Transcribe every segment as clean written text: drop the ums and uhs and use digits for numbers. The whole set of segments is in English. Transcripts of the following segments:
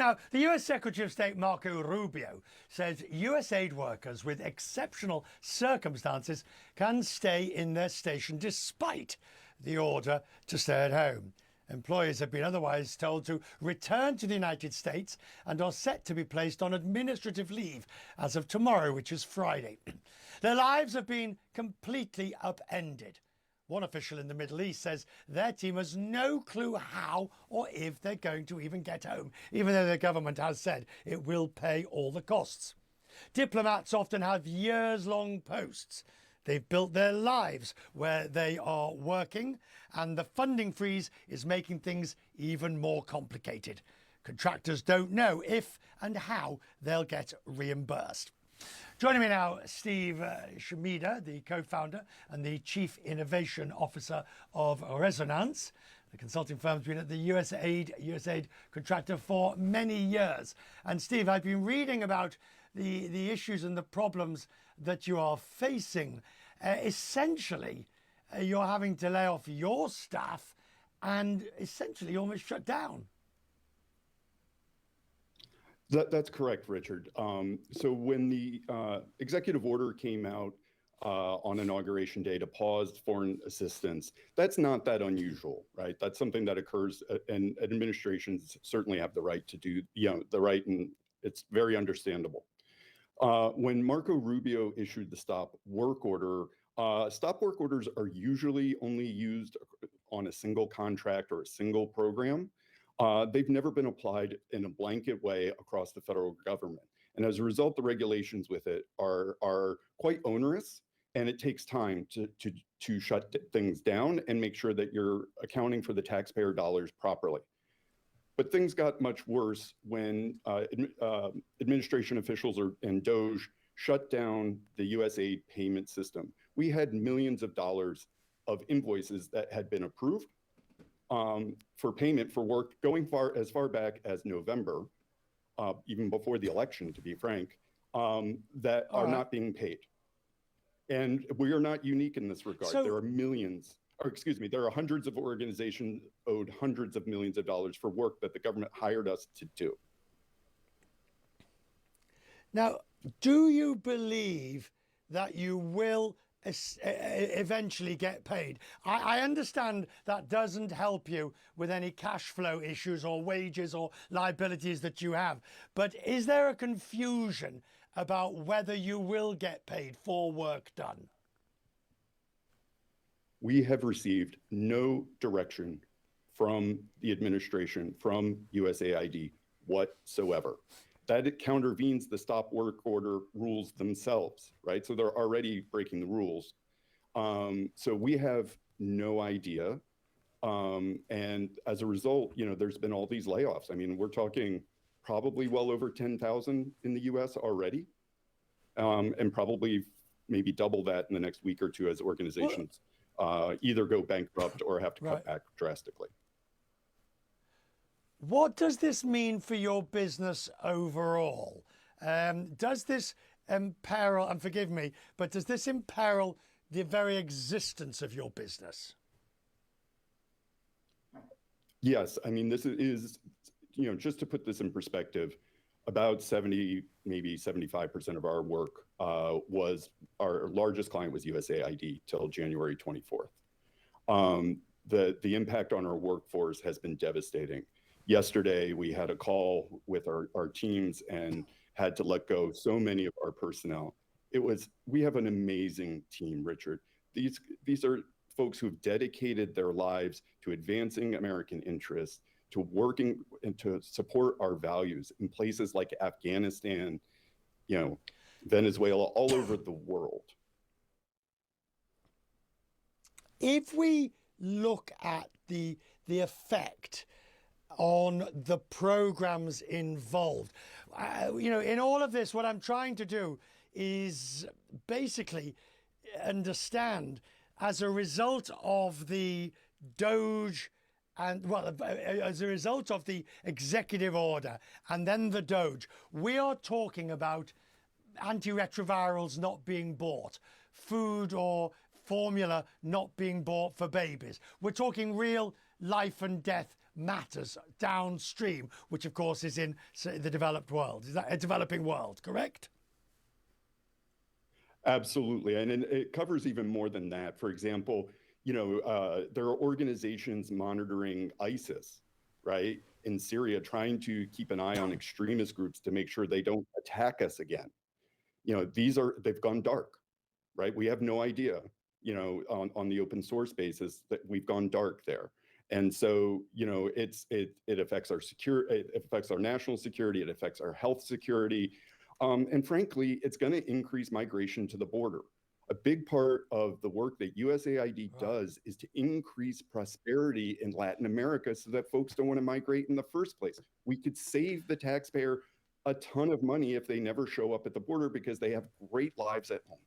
Now, the US Secretary of State Marco Rubio says USAID workers with exceptional circumstances can stay in their station despite the order to stay at home. Employees have been otherwise told to return to the United States and are set to be placed on administrative leave as of tomorrow, which is Friday. Their lives have been completely upended. One official in the Middle East says their team has no clue how or if they're going to even get home, even though the government has said it will pay all the costs. Diplomats often have years-long posts. They've built their lives where they are working, and the funding freeze is making things even more complicated. Contractors don't know if and how they'll get reimbursed. Joining me now, Steve Schmida, the co-founder and the Chief Innovation Officer of Resonance. The consulting firm's been at the USAID Contractor for many years. And Steve, I've been reading about the issues and the problems that you are facing. Essentially, you're having to lay off your staff and essentially almost shut down. That's correct, Richard. So when the executive order came out on Inauguration Day to pause foreign assistance, that's not that unusual, right? That's something that occurs, and administrations certainly have the right to do, the right, and it's very understandable. When Marco Rubio issued the stop work order orders are usually only used on a single contract or a single program. They've never been applied in a blanket way across the federal government. And as a result, the regulations with it are quite onerous, and it takes time to shut things down and make sure that you're accounting for the taxpayer dollars properly. But things got much worse when administration officials and DOGE shut down the USAID payment system. We had millions of dollars of invoices that had been approved for payment for work going as far back as November, even before the election, to be frank, that are not being paid. And we are not unique in this regard. There are millions, or excuse me, there are hundreds of organizations owed hundreds of millions of dollars for work that the government hired us to do. Now, do you believe that you will eventually get paid? I understand that doesn't help you with any cash flow issues or wages or liabilities that you have, but is there a confusion about whether you will get paid for work done? We have received no direction from the administration, from USAID whatsoever. That it countervenes the stop work order rules themselves, right? So they're already breaking the rules. So we have no idea. And as a result, there's been all these layoffs. I mean, we're talking probably well over 10,000 in the US already, and probably maybe double that in the next week or two as organizations either go bankrupt or have to cut back drastically. What does this mean for your business overall? Does this imperil, and forgive me, but does this imperil the very existence of your business? Yes, I mean, this is, just to put this in perspective, about 70, maybe 75% of our work our largest client was USAID till January 24th. The impact on our workforce has been devastating. Yesterday, we had a call with our teams and had to let go so many of our personnel. We have an amazing team, Richard. These are folks who've dedicated their lives to advancing American interests, to working and to support our values in places like Afghanistan, Venezuela, all over the world. If we look at the effect on the programs involved, in all of this, what I'm trying to do is basically understand, as a result of the DOGE and as a result of the executive order and then the DOGE, we are talking about antiretrovirals not being bought, food or formula not being bought for babies. We're talking real life and death matters downstream, which of course is in the developed world. Is that a developing world, correct? Absolutely. And it covers even more than that. For example, there are organizations monitoring ISIS, right, in Syria, trying to keep an eye on extremist groups to make sure they don't attack us again. They've gone dark, right? We have no idea, on the open source basis that we've gone dark there. And so, it affects it affects our national security, it affects our health security. And frankly, it's going to increase migration to the border. A big part of the work that USAID does is to increase prosperity in Latin America so that folks don't want to migrate in the first place. We could save the taxpayer a ton of money if they never show up at the border because they have great lives at home.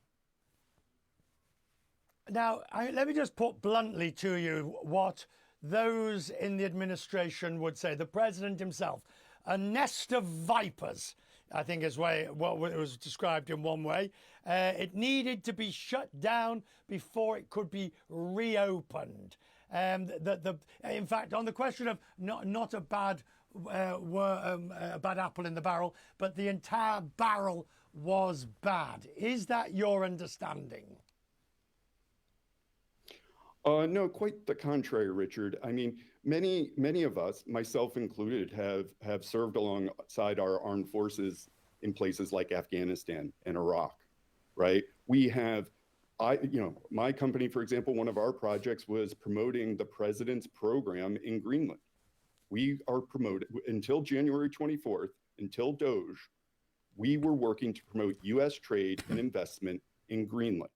Now, let me just put bluntly to you what those in the administration would say. The president himself, a nest of vipers, I think is what it was described in one way. It needed to be shut down before it could be reopened. In fact, on the question of not a bad a bad apple in the barrel, but the entire barrel was bad. Is that your understanding? No, quite the contrary, Richard. I mean, many of us, myself included, have served alongside our armed forces in places like Afghanistan and Iraq, right? My company, for example, one of our projects was promoting the president's program in Greenland. We are promoted until January 24th, until Doge, we were working to promote US trade and investment in Greenland.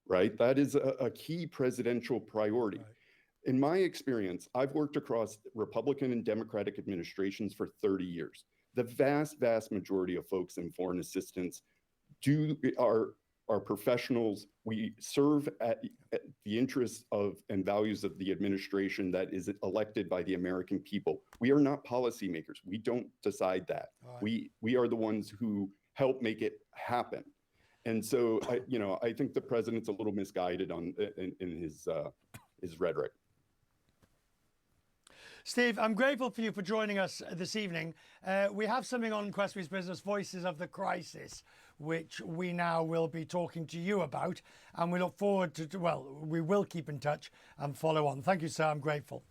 Right? That is a key presidential priority. Right. In my experience, I've worked across Republican and Democratic administrations for 30 years. The vast, vast majority of folks in foreign assistance are professionals. We serve at the interests of and values of the administration that is elected by the American people. We are not policymakers. We don't decide that. Right. We are the ones who help make it happen. And so, I think the president's a little misguided in his rhetoric. Steve, I'm grateful for you for joining us this evening. We have something on Questray's Business, Voices of the Crisis, which we now will be talking to you about. And we look forward to, we will keep in touch and follow on. Thank you, sir. I'm grateful.